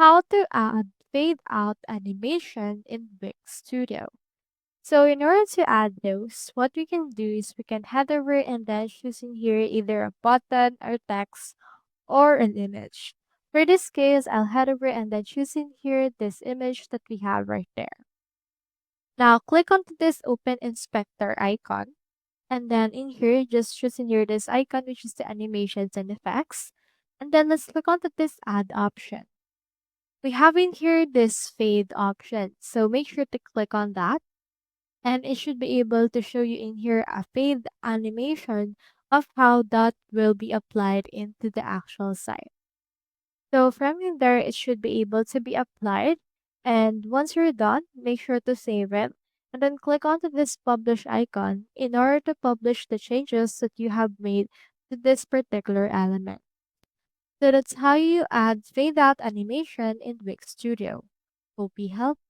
how to add fade out animation in Wix Studio. So in order to add those, what we can do is we can head over and then choose in here either a button or text or an image. For this case, I'll head over and then choose in here this image that we have right there. Now click onto this open inspector icon. And then in here, just choose in here this icon, which is the animations and effects. And then let's click onto this add option. We have in here this fade option. So make sure to click on that. And it should be able to show you in here a fade animation of how that will be applied into the actual site. So from in there, it should be able to be applied. And once you're done, make sure to save it. And then click onto this publish icon in order to publish the changes that you have made to this particular element. So that's how you add fade out animation in Wix Studio. Hope we helped.